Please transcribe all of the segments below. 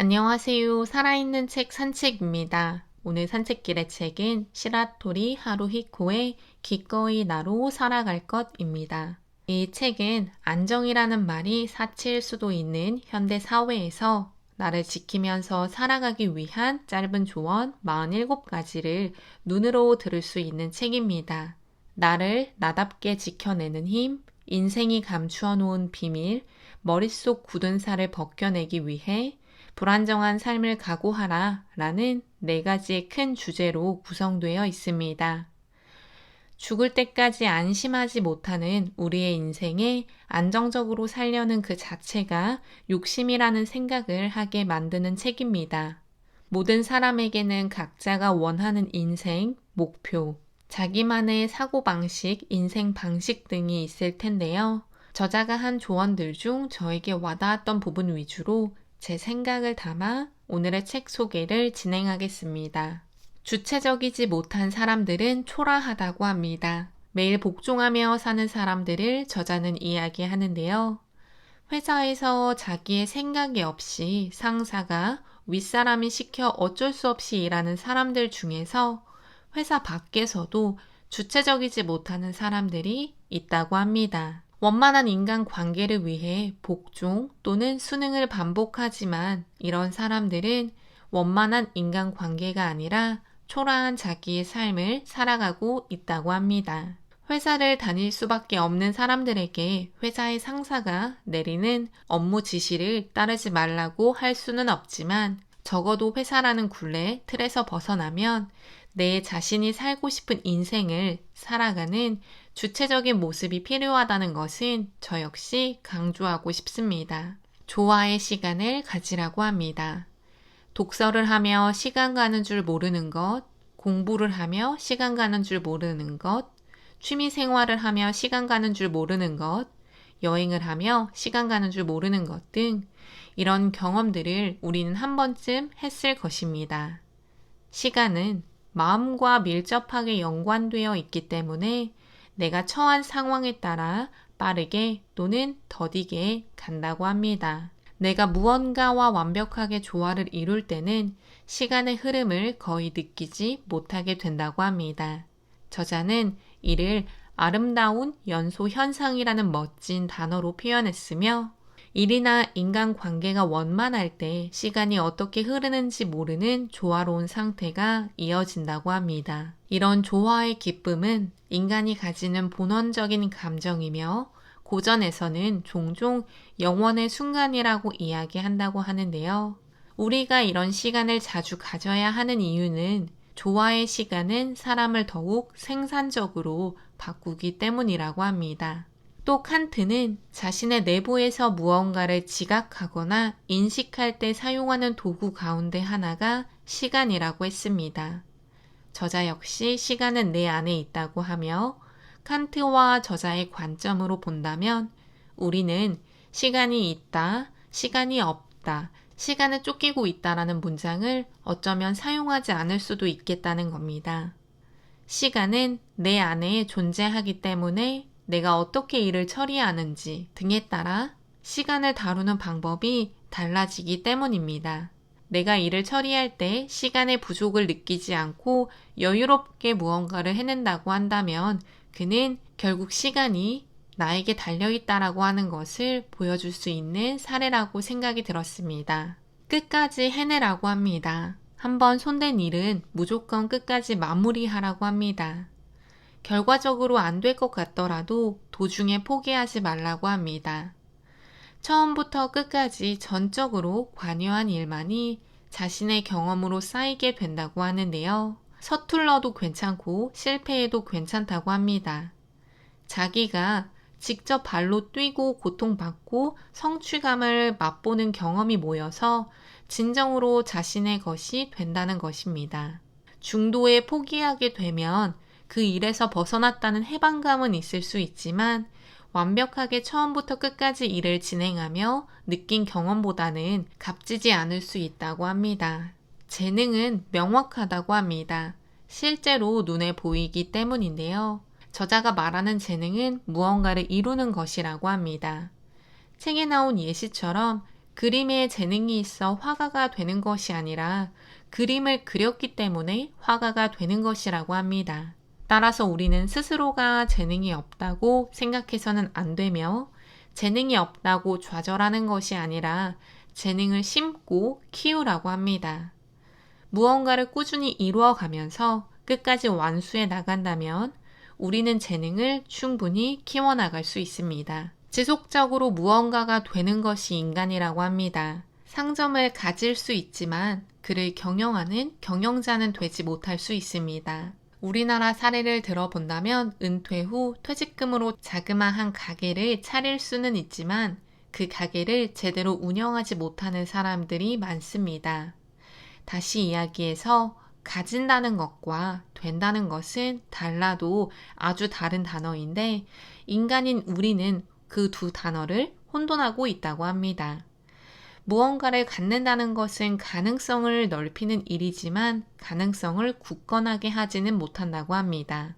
안녕하세요. 살아있는 책 산책입니다. 오늘 산책길의 책은 시라토리 하루히코의 기꺼이 나로 살아갈 것입니다. 이 책은 안정이라는 말이 사치일 수도 있는 현대 사회에서 나를 지키면서 살아가기 위한 짧은 조언 47가지를 눈으로 들을 수 있는 책입니다. 나를 나답게 지켜내는 힘, 인생이 감추어 놓은 비밀, 머릿속 굳은 살을 벗겨내기 위해 불안정한 삶을 각오하라 라는 4가지의 큰 주제로 구성되어 있습니다. 죽을 때까지 안심하지 못하는 우리의 인생에 안정적으로 살려는 그 자체가 욕심이라는 생각을 하게 만드는 책입니다. 모든 사람에게는 각자가 원하는 인생, 목표, 자기만의 사고방식, 인생 방식 등이 있을 텐데요. 저자가 한 조언들 중 저에게 와닿았던 부분 위주로 제 생각을 담아 오늘의 책 소개를 진행하겠습니다. 주체적이지 못한 사람들은 초라하다고 합니다. 매일 복종하며 사는 사람들을 저자는 이야기하는데요. 회사에서 자기의 생각이 없이 상사가 윗사람이 시켜 어쩔 수 없이 일하는 사람들 중에서 회사 밖에서도 주체적이지 못하는 사람들이 있다고 합니다. 원만한 인간관계를 위해 복종 또는 순응을 반복하지만 이런 사람들은 원만한 인간관계가 아니라 초라한 자기의 삶을 살아가고 있다고 합니다. 회사를 다닐 수밖에 없는 사람들에게 회사의 상사가 내리는 업무 지시를 따르지 말라고 할 수는 없지만 적어도 회사라는 굴레 틀에서 벗어나면 내 자신이 살고 싶은 인생을 살아가는 주체적인 모습이 필요하다는 것은 저 역시 강조하고 싶습니다. 조화의 시간을 가지라고 합니다. 독서를 하며 시간 가는 줄 모르는 것, 공부를 하며 시간 가는 줄 모르는 것, 취미 생활을 하며 시간 가는 줄 모르는 것, 여행을 하며 시간 가는 줄 모르는 것 등 이런 경험들을 우리는 한 번쯤 했을 것입니다. 시간은 마음과 밀접하게 연관되어 있기 때문에 내가 처한 상황에 따라 빠르게 또는 더디게 간다고 합니다. 내가 무언가와 완벽하게 조화를 이룰 때는 시간의 흐름을 거의 느끼지 못하게 된다고 합니다. 저자는 이를 아름다운 연소 현상이라는 멋진 단어로 표현했으며 일이나 인간관계가 원만할 때 시간이 어떻게 흐르는지 모르는 조화로운 상태가 이어진다고 합니다. 이런 조화의 기쁨은 인간이 가지는 본원적인 감정이며 고전에서는 종종 영원의 순간이라고 이야기한다고 하는데요. 우리가 이런 시간을 자주 가져야 하는 이유는 조화의 시간은 사람을 더욱 생산적으로 바꾸기 때문이라고 합니다. 또 칸트는 자신의 내부에서 무언가를 지각하거나 인식할 때 사용하는 도구 가운데 하나가 시간이라고 했습니다. 저자 역시 시간은 내 안에 있다고 하며 칸트와 저자의 관점으로 본다면 우리는 시간이 있다, 시간이 없다, 시간에 쫓기고 있다라는 문장을 어쩌면 사용하지 않을 수도 있겠다는 겁니다. 시간은 내 안에 존재하기 때문에 내가 어떻게 일을 처리하는지 등에 따라 시간을 다루는 방법이 달라지기 때문입니다. 내가 일을 처리할 때 시간의 부족을 느끼지 않고 여유롭게 무언가를 해낸다고 한다면 그는 결국 시간이 나에게 달려있다라고 하는 것을 보여줄 수 있는 사례라고 생각이 들었습니다. 끝까지 해내라고 합니다. 한번 손댄 일은 무조건 끝까지 마무리하라고 합니다. 결과적으로 안 될 것 같더라도 도중에 포기하지 말라고 합니다. 처음부터 끝까지 전적으로 관여한 일만이 자신의 경험으로 쌓이게 된다고 하는데요. 서툴러도 괜찮고 실패해도 괜찮다고 합니다. 자기가 직접 발로 뛰고 고통받고 성취감을 맛보는 경험이 모여서 진정으로 자신의 것이 된다는 것입니다. 중도에 포기하게 되면 그 일에서 벗어났다는 해방감은 있을 수 있지만 완벽하게 처음부터 끝까지 일을 진행하며 느낀 경험보다는 값지지 않을 수 있다고 합니다. 재능은 명확하다고 합니다. 실제로 눈에 보이기 때문인데요. 저자가 말하는 재능은 무언가를 이루는 것이라고 합니다. 책에 나온 예시처럼 그림에 재능이 있어 화가가 되는 것이 아니라 그림을 그렸기 때문에 화가가 되는 것이라고 합니다. 따라서 우리는 스스로가 재능이 없다고 생각해서는 안 되며 재능이 없다고 좌절하는 것이 아니라 재능을 심고 키우라고 합니다. 무언가를 꾸준히 이루어가면서 끝까지 완수해 나간다면 우리는 재능을 충분히 키워나갈 수 있습니다. 지속적으로 무언가가 되는 것이 인간이라고 합니다. 상점을 가질 수 있지만 그를 경영하는 경영자는 되지 못할 수 있습니다. 우리나라 사례를 들어본다면 은퇴 후 퇴직금으로 자그마한 가게를 차릴 수는 있지만 그 가게를 제대로 운영하지 못하는 사람들이 많습니다. 다시 이야기해서 가진다는 것과 된다는 것은 달라도 아주 다른 단어인데 인간인 우리는 그 두 단어를 혼돈하고 있다고 합니다. 무언가를 갖는다는 것은 가능성을 넓히는 일이지만 가능성을 굳건하게 하지는 못한다고 합니다.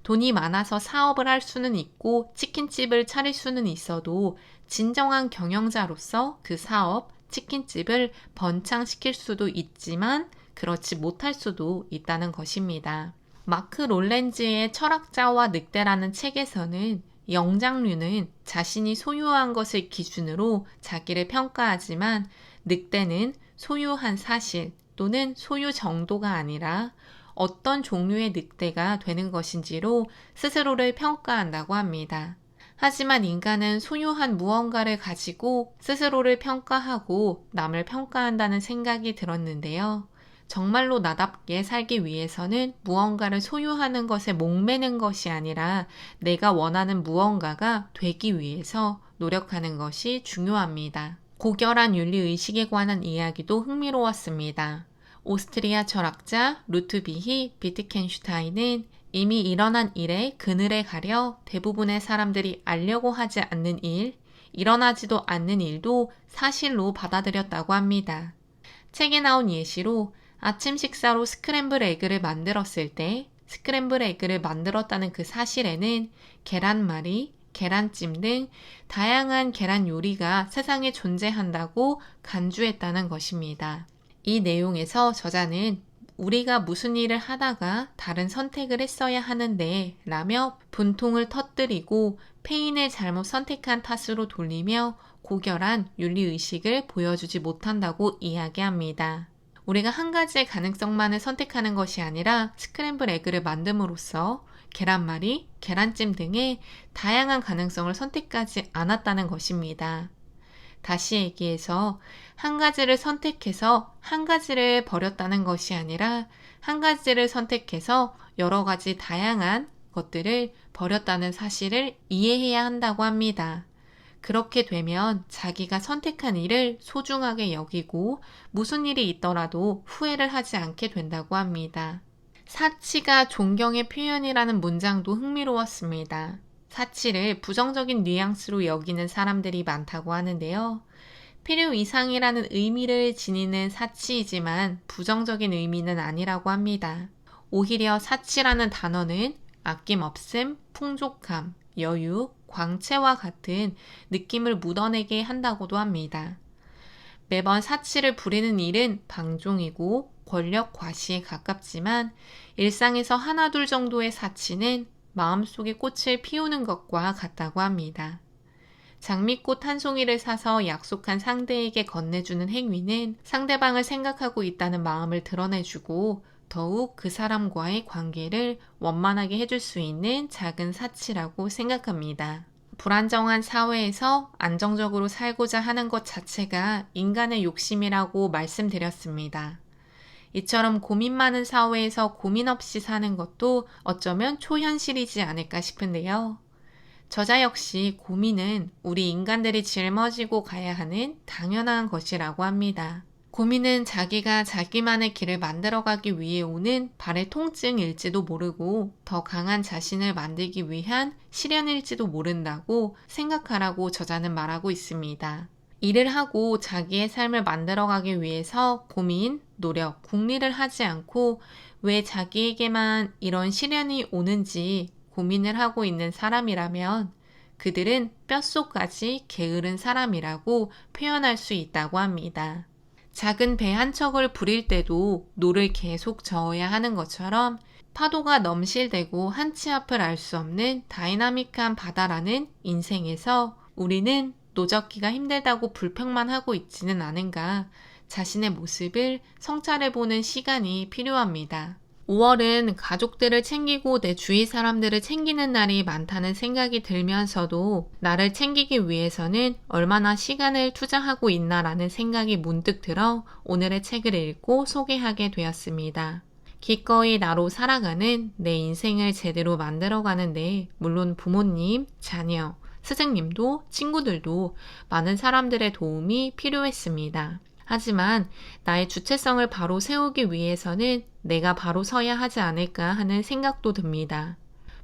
돈이 많아서 사업을 할 수는 있고 치킨집을 차릴 수는 있어도 진정한 경영자로서 그 사업, 치킨집을 번창시킬 수도 있지만 그렇지 못할 수도 있다는 것입니다. 마크 롤렌즈의 철학자와 늑대라는 책에서는 영장류는 자신이 소유한 것을 기준으로 자기를 평가하지만 늑대는 소유한 사실 또는 소유 정도가 아니라 어떤 종류의 늑대가 되는 것인지로 스스로를 평가한다고 합니다. 하지만 인간은 소유한 무언가를 가지고 스스로를 평가하고 남을 평가한다는 생각이 들었는데요. 정말로 나답게 살기 위해서는 무언가를 소유하는 것에 목매는 것이 아니라 내가 원하는 무언가가 되기 위해서 노력하는 것이 중요합니다. 고결한 윤리의식에 관한 이야기도 흥미로웠습니다. 오스트리아 철학자 루트비히 비트겐슈타인은 이미 일어난 일에 그늘에 가려 대부분의 사람들이 알려고 하지 않는 일, 일어나지도 않는 일도 사실로 받아들였다고 합니다. 책에 나온 예시로 아침 식사로 스크램블 에그를 만들었을 때 스크램블 에그를 만들었다는 그 사실에는 계란말이, 계란찜 등 다양한 계란 요리가 세상에 존재한다고 간주했다는 것입니다. 이 내용에서 저자는 우리가 무슨 일을 하다가 다른 선택을 했어야 하는데 라며 분통을 터뜨리고 페인을 잘못 선택한 탓으로 돌리며 고결한 윤리의식을 보여주지 못한다고 이야기합니다. 우리가 한 가지의 가능성만을 선택하는 것이 아니라 스크램블 에그를 만듦으로써 계란말이, 계란찜 등의 다양한 가능성을 선택하지 않았다는 것입니다. 다시 얘기해서 한 가지를 선택해서 한 가지를 버렸다는 것이 아니라 한 가지를 선택해서 여러 가지 다양한 것들을 버렸다는 사실을 이해해야 한다고 합니다. 그렇게 되면 자기가 선택한 일을 소중하게 여기고 무슨 일이 있더라도 후회를 하지 않게 된다고 합니다. 사치가 존경의 표현이라는 문장도 흥미로웠습니다. 사치를 부정적인 뉘앙스로 여기는 사람들이 많다고 하는데요. 필요 이상이라는 의미를 지니는 사치이지만 부정적인 의미는 아니라고 합니다. 오히려 사치라는 단어는 아낌없음, 풍족함, 여유, 광채와 같은 느낌을 묻어내게 한다고도 합니다. 매번 사치를 부리는 일은 방종이고 권력 과시에 가깝지만 일상에서 하나둘 정도의 사치는 마음속에 꽃을 피우는 것과 같다고 합니다. 장미꽃 한 송이를 사서 약속한 상대에게 건네주는 행위는 상대방을 생각하고 있다는 마음을 드러내주고 더욱 그 사람과의 관계를 원만하게 해줄 수 있는 작은 사치라고 생각합니다. 불안정한 사회에서 안정적으로 살고자 하는 것 자체가 인간의 욕심이라고 말씀드렸습니다. 이처럼 고민 많은 사회에서 고민 없이 사는 것도 어쩌면 초현실이지 않을까 싶은데요. 저자 역시 고민은 우리 인간들이 짊어지고 가야 하는 당연한 것이라고 합니다. 고민은 자기가 자기만의 길을 만들어가기 위해 오는 발의 통증일지도 모르고 더 강한 자신을 만들기 위한 시련일지도 모른다고 생각하라고 저자는 말하고 있습니다. 일을 하고 자기의 삶을 만들어가기 위해서 고민, 노력, 궁리를 하지 않고 왜 자기에게만 이런 시련이 오는지 고민을 하고 있는 사람이라면 그들은 뼛속까지 게으른 사람이라고 표현할 수 있다고 합니다. 작은 배 한 척을 부릴 때도 노를 계속 저어야 하는 것처럼 파도가 넘실대고 한 치 앞을 알 수 없는 다이나믹한 바다라는 인생에서 우리는 노젓기가 힘들다고 불평만 하고 있지는 않은가 자신의 모습을 성찰해보는 시간이 필요합니다. 5월은 가족들을 챙기고 내 주위 사람들을 챙기는 날이 많다는 생각이 들면서도 나를 챙기기 위해서는 얼마나 시간을 투자하고 있나라는 생각이 문득 들어 오늘의 책을 읽고 소개하게 되었습니다. 기꺼이 나로 살아가는 내 인생을 제대로 만들어가는데 물론 부모님, 자녀, 스승님도 친구들도 많은 사람들의 도움이 필요했습니다. 하지만 나의 주체성을 바로 세우기 위해서는 내가 바로 서야 하지 않을까 하는 생각도 듭니다.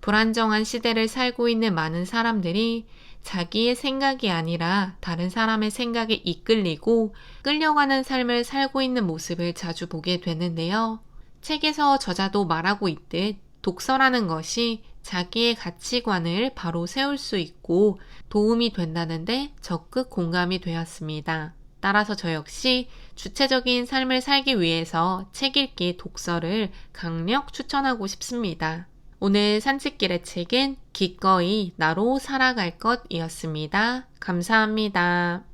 불안정한 시대를 살고 있는 많은 사람들이 자기의 생각이 아니라 다른 사람의 생각에 이끌리고 끌려가는 삶을 살고 있는 모습을 자주 보게 되는데요. 책에서 저자도 말하고 있듯 독서라는 것이 자기의 가치관을 바로 세울 수 있고 도움이 된다는데 적극 공감이 되었습니다. 따라서 저 역시 주체적인 삶을 살기 위해서 책 읽기 독서를 강력 추천하고 싶습니다. 오늘 산책길의 책은 기꺼이 나로 살아갈 것이었습니다. 감사합니다.